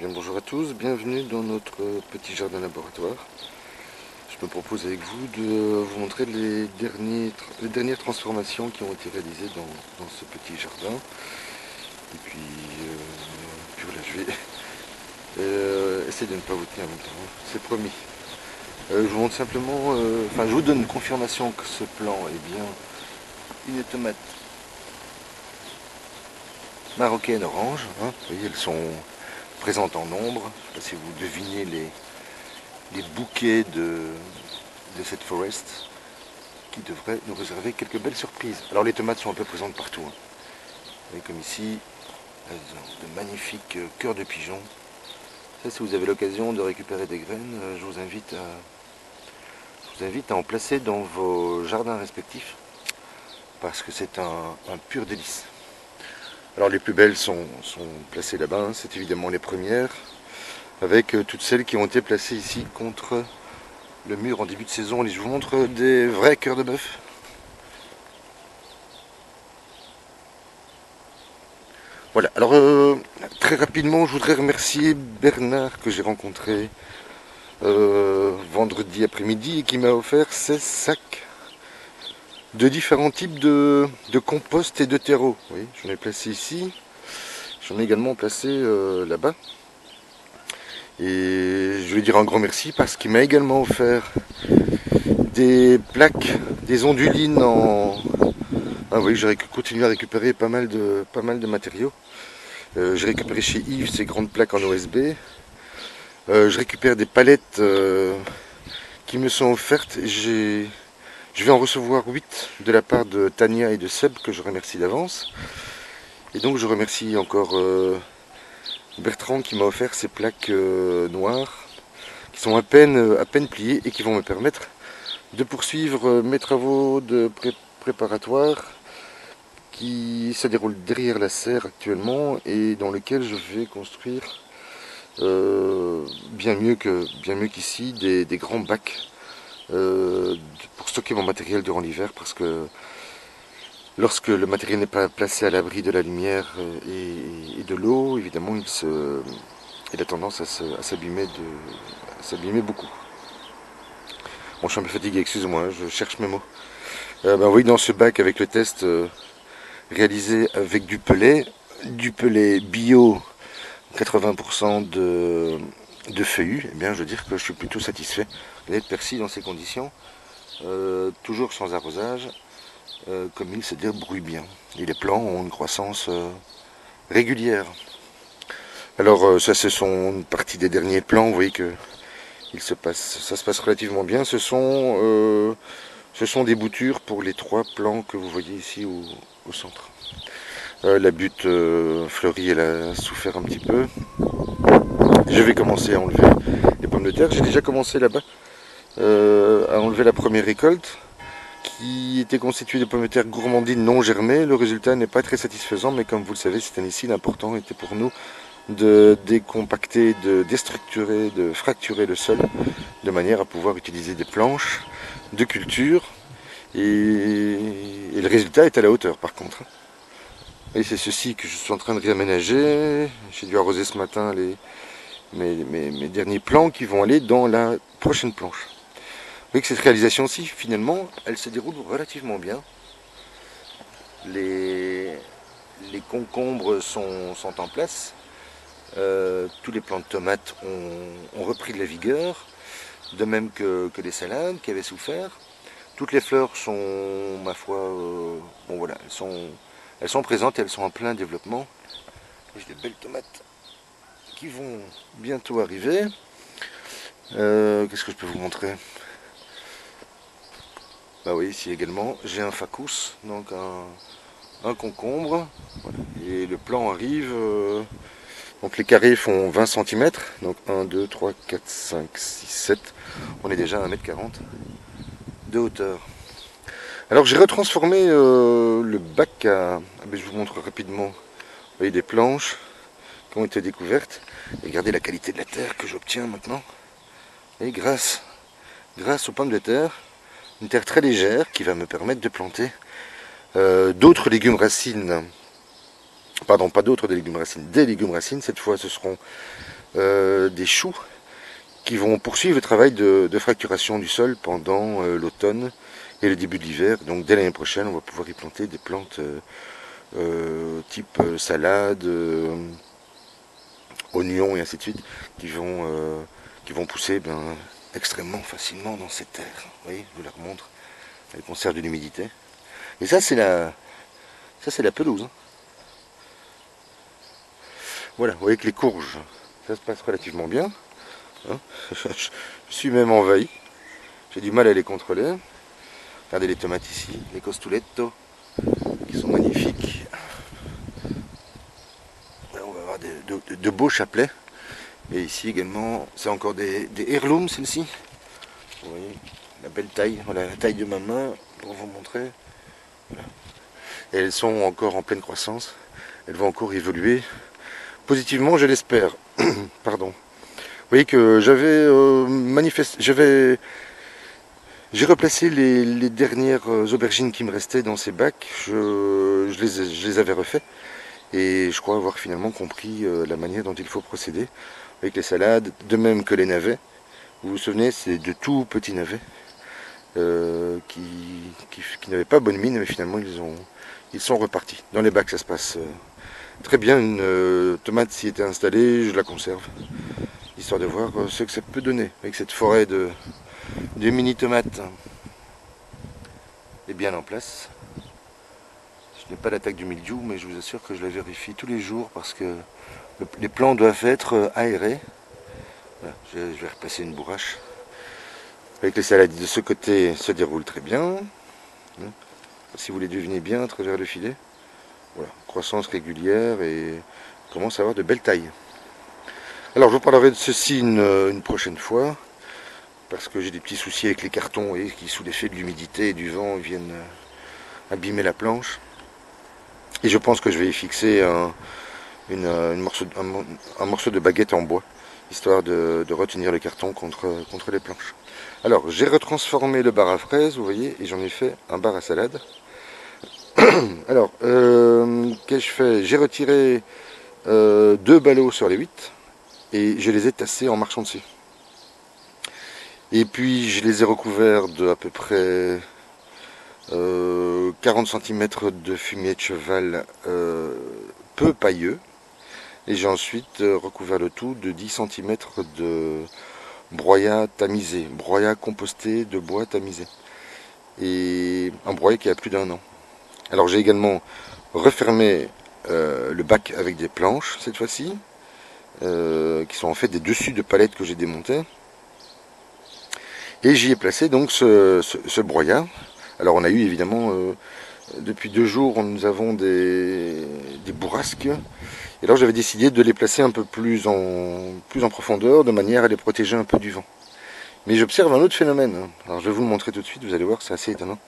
Bien, bonjour à tous, bienvenue dans notre petit jardin laboratoire. Je me propose avec vous de vous montrer les dernières transformations qui ont été réalisées dans ce petit jardin. Et puis voilà, je vais essayer de ne pas vous tenir longtemps, c'est promis. Je vous montre simplement, je vous donne confirmation que ce plan est bien une tomate marocaine orange. Hein. Vous voyez, elles sont présentes en nombre. Je ne sais pas si vous devinez les bouquets de cette forest qui devrait nous réserver quelques belles surprises. Alors les tomates sont un peu présentes partout. Hein. Vous voyez, comme ici, elles ont de magnifiques cœurs de pigeon. Ça, si vous avez l'occasion de récupérer des graines, je vous invite à en placer dans vos jardins respectifs parce que c'est un pur délice. Alors les plus belles sont placées là-bas, hein. C'est évidemment les premières, avec toutes celles qui ont été placées ici contre le mur en début de saison. Je vous montre des vrais cœurs de bœuf. Voilà, alors très rapidement, je voudrais remercier Bernard que j'ai rencontré vendredi après-midi et qui m'a offert 16 sacs de différents types de compost et de terreau. Oui, j'en ai placé ici, j'en ai également placé là-bas. Et je lui dire un grand merci parce qu'il m'a également offert des plaques, des ondulines en... Ah oui, j'ai continué à récupérer pas mal de matériaux. J'ai récupéré chez Yves ces grandes plaques en OSB. Je récupère des palettes qui me sont offertes. Je vais en recevoir 8 de la part de Tania et de Seb, que je remercie d'avance. Et donc je remercie encore Bertrand qui m'a offert ces plaques noires, qui sont à peine pliées et qui vont me permettre de poursuivre mes travaux de préparatoire qui se déroulent derrière la serre actuellement et dans lequel je vais construire bien mieux qu'ici des grands bacs pour stocker mon matériel durant l'hiver parce que lorsque le matériel n'est pas placé à l'abri de la lumière et de l'eau, évidemment il a tendance à s'abîmer beaucoup. Bon, je suis un peu fatigué, excusez-moi, je cherche mes mots. Oui, dans ce bac avec le test réalisé avec du pellet bio 80% de feuillus, eh bien, je veux dire que je suis plutôt satisfait. Les persil dans ces conditions, toujours sans arrosage, comme il se débrouille bien. Et les plants ont une croissance régulière. Alors ça, ce sont une partie des derniers plants. Vous voyez que ça se passe relativement bien. Ce sont des boutures pour les 3 plants que vous voyez ici au centre. La butte fleurie, elle a souffert un petit peu. Je vais commencer à enlever les pommes de terre. J'ai déjà commencé là-bas à enlever la première récolte qui était constituée de pommes de terre gourmandines non germées. Le résultat n'est pas très satisfaisant, mais comme vous le savez, cette année-ci, l'important était pour nous de décompacter, de déstructurer, de fracturer le sol de manière à pouvoir utiliser des planches de culture et le résultat est à la hauteur par contre. Et c'est ceci que je suis en train de réaménager. J'ai dû arroser ce matin mes derniers plants qui vont aller dans la prochaine planche. Vous voyez que cette réalisation-ci, finalement, elle se déroule relativement bien. Les concombres sont en place. Tous les plants de tomates ont repris de la vigueur, de même que les salades qui avaient souffert. Toutes les fleurs sont, ma foi, bon voilà, elles sont présentes et elles sont en plein développement. J'ai des belles tomates qui vont bientôt arriver. Qu'est-ce que je peux vous montrer? Bah oui, ici également, j'ai un facus, donc un concombre. Voilà. Et le plan arrive. Donc les carrés font 20 cm. Donc 1, 2, 3, 4, 5, 6, 7. On est déjà à 1,40 m de hauteur. Alors j'ai retransformé le bac à... je vous montre rapidement. Vous voyez des planches qui ont été découvertes. Et regardez la qualité de la terre que j'obtiens maintenant. Et grâce aux pommes de terre, une terre très légère qui va me permettre de planter d'autres légumes racines Pardon, pas d'autres des légumes racines, des légumes racines. Cette fois, ce seront des choux qui vont poursuivre le travail de fracturation du sol pendant l'automne et le début de l'hiver. Donc dès l'année prochaine, on va pouvoir y planter des plantes type salade, oignons et ainsi de suite, qui vont pousser extrêmement facilement dans cette terre. Vous voyez, je vous la remontre. Elle conserve de l'humidité. Et ça, c'est la pelouse. Hein. Voilà, vous voyez que les courges, ça se passe relativement bien. Hein. Je suis même envahi. J'ai du mal à les contrôler. Regardez les tomates ici, les costuletto, qui sont magnifiques. Là, on va avoir de beaux chapelets. Et ici également, c'est encore des heirlooms, celle-ci. Vous voyez, la belle taille, voilà la taille de ma main, pour vous montrer. Voilà. Et elles sont encore en pleine croissance. Elles vont encore évoluer positivement, je l'espère. Pardon. Vous voyez que j'ai replacé les dernières aubergines qui me restaient dans ces bacs. Je les avais refaits. Et je crois avoir finalement compris la manière dont il faut procéder avec les salades, de même que les navets. Vous vous souvenez, c'est de tout petits navets qui n'avaient pas bonne mine, mais finalement ils sont repartis. Dans les bacs, ça se passe très bien. Une tomate s'y était installée, je la conserve, histoire de voir ce que ça peut donner avec cette forêt de mini tomates est bien en place. Je n'ai pas l'attaque du mildiou, mais je vous assure que je la vérifie tous les jours parce que les plants doivent être aérés. Voilà, je vais repasser une bourrache. Avec les salades de ce côté se déroulent très bien. Si vous les devinez bien à travers le filet. Voilà, croissance régulière et commence à avoir de belles tailles. Alors je vous parlerai de ceci une prochaine fois. Parce que j'ai des petits soucis avec les cartons et qui, sous l'effet de l'humidité et du vent, viennent abîmer la planche. Et je pense que je vais y fixer un morceau de baguette en bois, histoire de retenir le carton contre les planches. Alors, j'ai retransformé le bar à fraises, vous voyez, et j'en ai fait un bar à salade. Alors, qu'ai-je fait? J'ai retiré 2 ballots sur les 8 et je les ai tassés en marchant dessus. Et puis, je les ai recouverts de à peu près 40 cm de fumier de cheval peu pailleux. Et j'ai ensuite recouvert le tout de 10 cm de broyat tamisé, broyat composté de bois tamisé. Et un broyat qui a plus d'1 an. Alors j'ai également refermé le bac avec des planches cette fois-ci, qui sont en fait des dessus de palettes que j'ai démontées. Et j'y ai placé donc ce broyat. Alors on a eu évidemment, depuis 2 jours, nous avons des bourrasques. Et alors j'avais décidé de les placer un peu plus en profondeur, de manière à les protéger un peu du vent. Mais j'observe un autre phénomène. Alors je vais vous le montrer tout de suite, vous allez voir, c'est assez étonnant.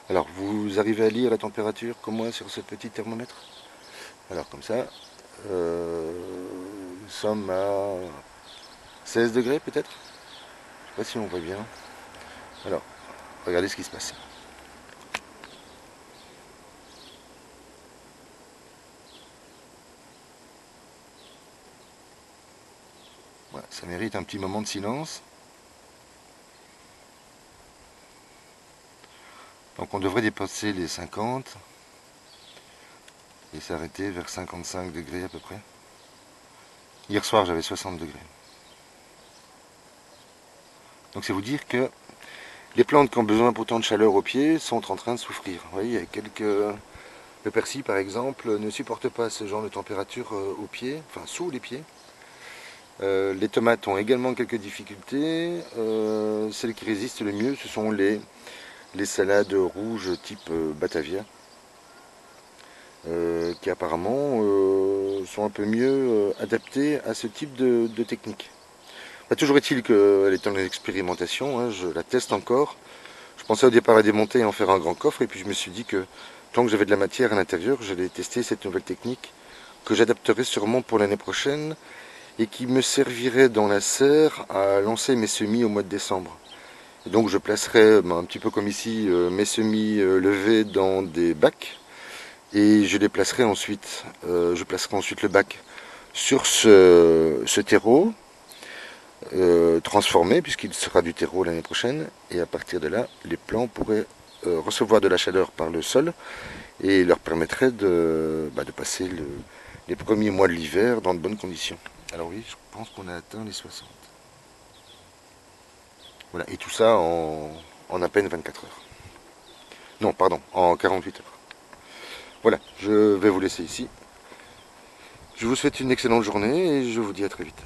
Alors vous arrivez à lire la température comme moi sur ce petit thermomètre? Alors comme ça, nous sommes à 16 degrés peut-être? Je ne sais pas si on voit bien. Alors, regardez ce qui se passe. Voilà, ça mérite un petit moment de silence. Donc on devrait dépasser les 50 et s'arrêter vers 55 degrés à peu près. Hier soir j'avais 60 degrés. Donc c'est vous dire que les plantes qui ont besoin pourtant de chaleur aux pieds sont en train de souffrir. Vous voyez, il y a le persil par exemple ne supporte pas ce genre de température aux pieds, enfin sous les pieds. Les tomates ont également quelques difficultés. Celles qui résistent le mieux, ce sont les salades rouges type Batavia, qui apparemment sont un peu mieux adaptées à ce type de technique. Toujours est-il qu'elle est en expérimentation, hein, je la teste encore. Je pensais au départ la démonter et en faire un grand coffre, et puis je me suis dit que tant que j'avais de la matière à l'intérieur, j'allais tester cette nouvelle technique que j'adapterai sûrement pour l'année prochaine et qui me servirait dans la serre à lancer mes semis au mois de décembre. Et donc je placerai, un petit peu comme ici, mes semis levés dans des bacs Et je déplacerai ensuite, je placerai ensuite le bac sur ce terreau transformé, puisqu'il sera du terreau l'année prochaine. Et à partir de là, les plants pourraient recevoir de la chaleur par le sol et leur permettrait de passer les premiers mois de l'hiver dans de bonnes conditions. Alors oui, je pense qu'on a atteint les 60. Voilà, et tout ça en à peine 24 heures. Non, pardon, en 48 heures. Voilà, je vais vous laisser ici. Je vous souhaite une excellente journée et je vous dis à très vite.